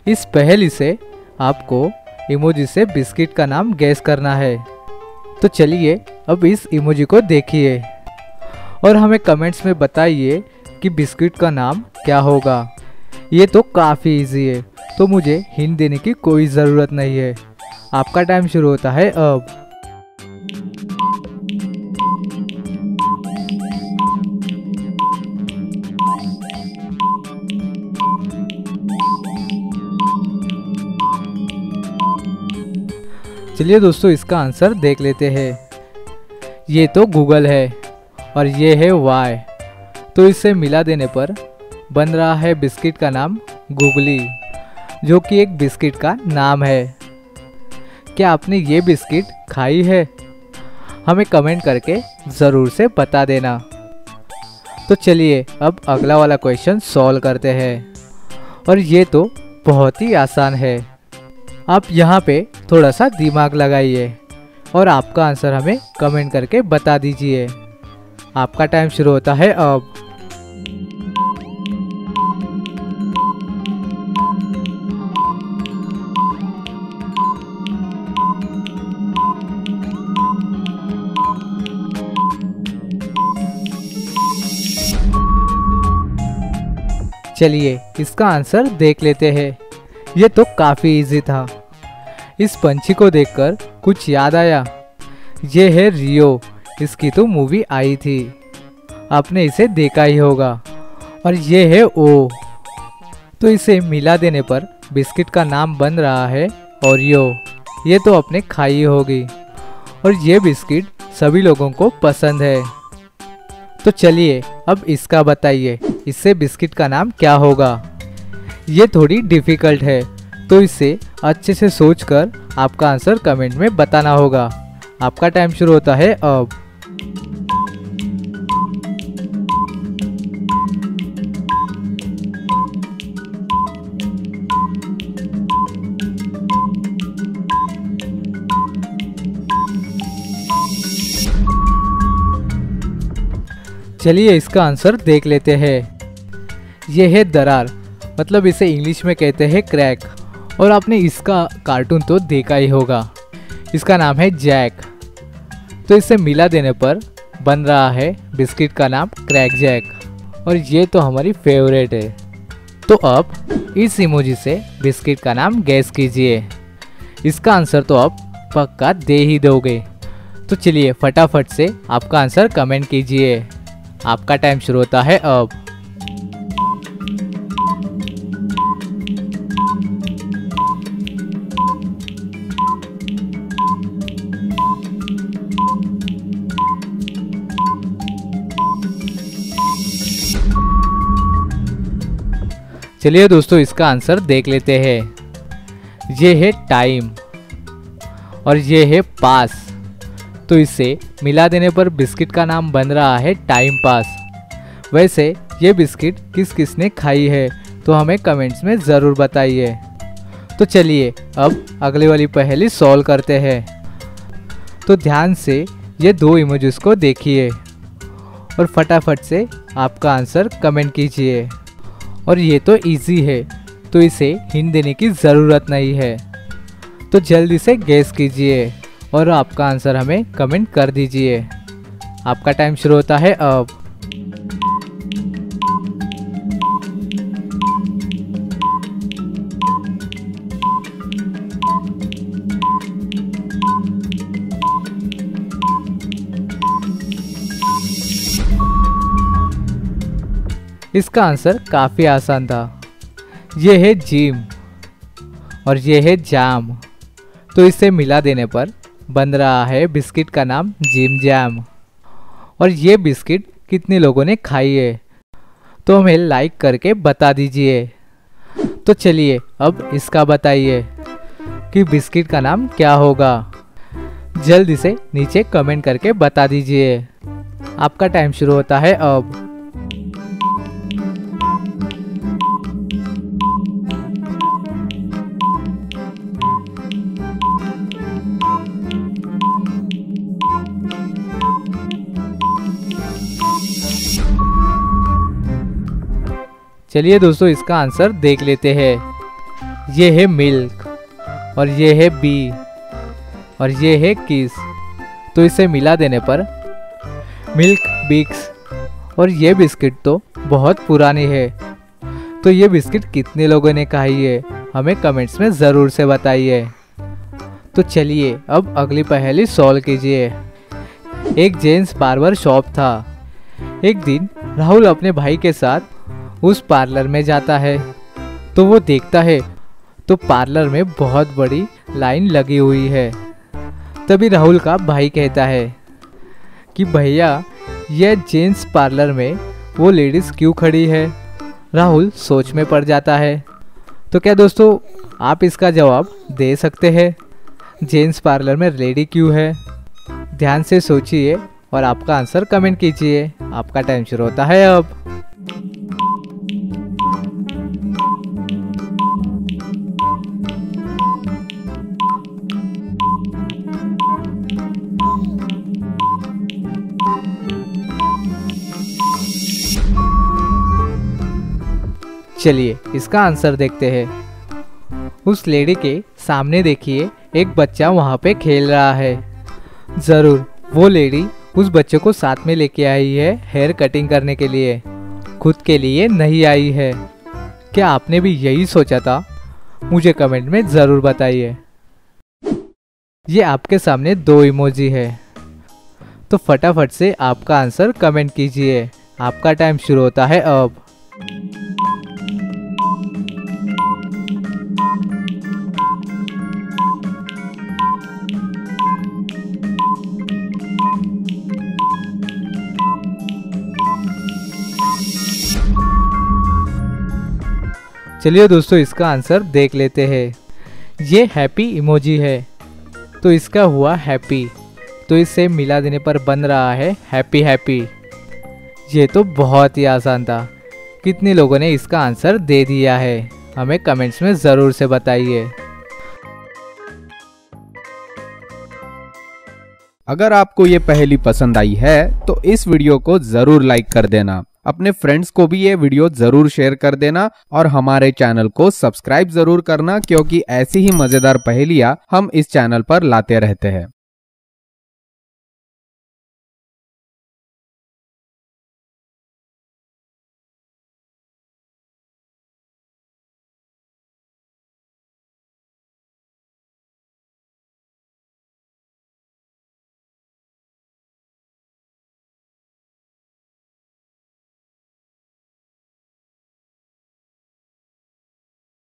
इस पहेली से आपको इमोजी से बिस्किट का नाम गैस करना है। तो चलिए अब इस इमोजी को देखिए और हमें कमेंट्स में बताइए कि बिस्किट का नाम क्या होगा। ये तो काफ़ी इजी है, तो मुझे हिंट देने की कोई ज़रूरत नहीं है। आपका टाइम शुरू होता है अब। चलिए दोस्तों, इसका आंसर देख लेते हैं। ये तो गूगल है और ये है वाई, तो इसे मिला देने पर बन रहा है बिस्किट का नाम गूगली, जो कि एक बिस्किट का नाम है। क्या आपने ये बिस्किट खाई है? हमें कमेंट करके ज़रूर से बता देना। तो चलिए अब अगला वाला क्वेश्चन सॉल्व करते हैं, और ये तो बहुत ही आसान है। आप यहाँ पे थोड़ा सा दिमाग लगाइए और आपका आंसर हमें कमेंट करके बता दीजिए। आपका टाइम शुरू होता है अब। चलिए इसका आंसर देख लेते हैं। ये तो काफ़ी इजी था। इस पंछी को देखकर कुछ याद आया। ये है रियो, इसकी तो मूवी आई थी, आपने इसे देखा ही होगा। और ये है ओ, तो इसे मिला देने पर बिस्किट का नाम बन रहा है ओरियो। ये तो आपने खाई होगी, और ये बिस्किट सभी लोगों को पसंद है। तो चलिए अब इसका बताइए, इससे बिस्किट का नाम क्या होगा। ये थोड़ी डिफ़िकल्ट है, तो इसे अच्छे से सोचकर आपका आंसर कमेंट में बताना होगा। आपका टाइम शुरू होता है अब। चलिए इसका आंसर देख लेते हैं। यह है दरार, मतलब इसे इंग्लिश में कहते हैं क्रैक, और आपने इसका कार्टून तो देखा ही होगा। इसका नाम है जैक, तो इसे मिला देने पर बन रहा है बिस्किट का नाम क्रैक जैक, और ये तो हमारी फेवरेट है। तो अब इस इमोजी से बिस्किट का नाम गैस कीजिए। इसका आंसर तो आप पक्का दे ही दोगे। तो चलिए फटाफट से आपका आंसर कमेंट कीजिए। आपका टाइम शुरू होता है अब। चलिए दोस्तों, इसका आंसर देख लेते हैं। ये है टाइम और ये है पास, तो इसे मिला देने पर बिस्किट का नाम बन रहा है टाइम पास। वैसे ये बिस्किट किस किसने खाई है, तो हमें कमेंट्स में ज़रूर बताइए। तो चलिए अब अगली वाली पहेली सॉल्व करते हैं। तो ध्यान से ये दो इमोजीज को देखिए और फटाफट से आपका आंसर कमेंट कीजिए। और ये तो इजी है, तो इसे हिंट देने की ज़रूरत नहीं है। तो जल्दी से गेस कीजिए और आपका आंसर हमें कमेंट कर दीजिए। आपका टाइम शुरू होता है अब। इसका आंसर काफ़ी आसान था। ये है जिम और ये है जाम, तो इसे मिला देने पर बन रहा है बिस्किट का नाम जिम जैम। और ये बिस्किट कितने लोगों ने खाई है, तो हमें लाइक करके बता दीजिए। तो चलिए अब इसका बताइए कि बिस्किट का नाम क्या होगा। जल्दी से नीचे कमेंट करके बता दीजिए। आपका टाइम शुरू होता है अब। चलिए दोस्तों, इसका आंसर देख लेते हैं। ये है मिल्क और ये है बी और ये है किस। तो इसे मिला देने पर मिल्क बिक्स। और ये बिस्किट तो बहुत पुरानी है। तो ये बिस्किट कितने लोगों ने खाई है हमें कमेंट्स में ज़रूर से बताइए। तो चलिए अब अगली पहेली सॉल्व कीजिए। एक जेंट्स बार्बर शॉप था। एक दिन राहुल अपने भाई के साथ उस पार्लर में जाता है। तो वो देखता है तो पार्लर में बहुत बड़ी लाइन लगी हुई है। तभी राहुल का भाई कहता है कि भैया यह जेंट्स पार्लर में वो लेडीज़ क्यों खड़ी है। राहुल सोच में पड़ जाता है। तो क्या दोस्तों आप इसका जवाब दे सकते हैं, जेंट्स पार्लर में लेडी क्यों है? ध्यान से सोचिए और आपका आंसर कमेंट कीजिए। आपका टाइम शुरू होता है अब। चलिए इसका आंसर देखते हैं। उस लेडी के सामने देखिए एक बच्चा वहाँ पे खेल रहा है। ज़रूर वो लेडी उस बच्चे को साथ में लेके आई है हेयर कटिंग करने के लिए, खुद के लिए नहीं आई है। क्या आपने भी यही सोचा था? मुझे कमेंट में ज़रूर बताइए। ये आपके सामने 2 इमोजी है। तो फटाफट से आपका आंसर कमेंट कीजिए। आपका टाइम शुरू होता है अब। चलिए दोस्तों इसका आंसर देख लेते हैं। ये हैप्पी इमोजी है। तो इसका हुआ हैप्पी। तो इसे मिला देने पर बन रहा है हैप्पी हैप्पी। ये तो बहुत ही आसान था। कितने लोगों ने इसका आंसर दे दिया है हमें कमेंट्स में ज़रूर से बताइए। अगर आपको ये पहेली पसंद आई है तो इस वीडियो को जरूर लाइक कर देना। अपने फ्रेंड्स को भी ये वीडियो जरूर शेयर कर देना और हमारे चैनल को सब्सक्राइब जरूर करना, क्योंकि ऐसी ही मजेदार पहेलियां हम इस चैनल पर लाते रहते हैं।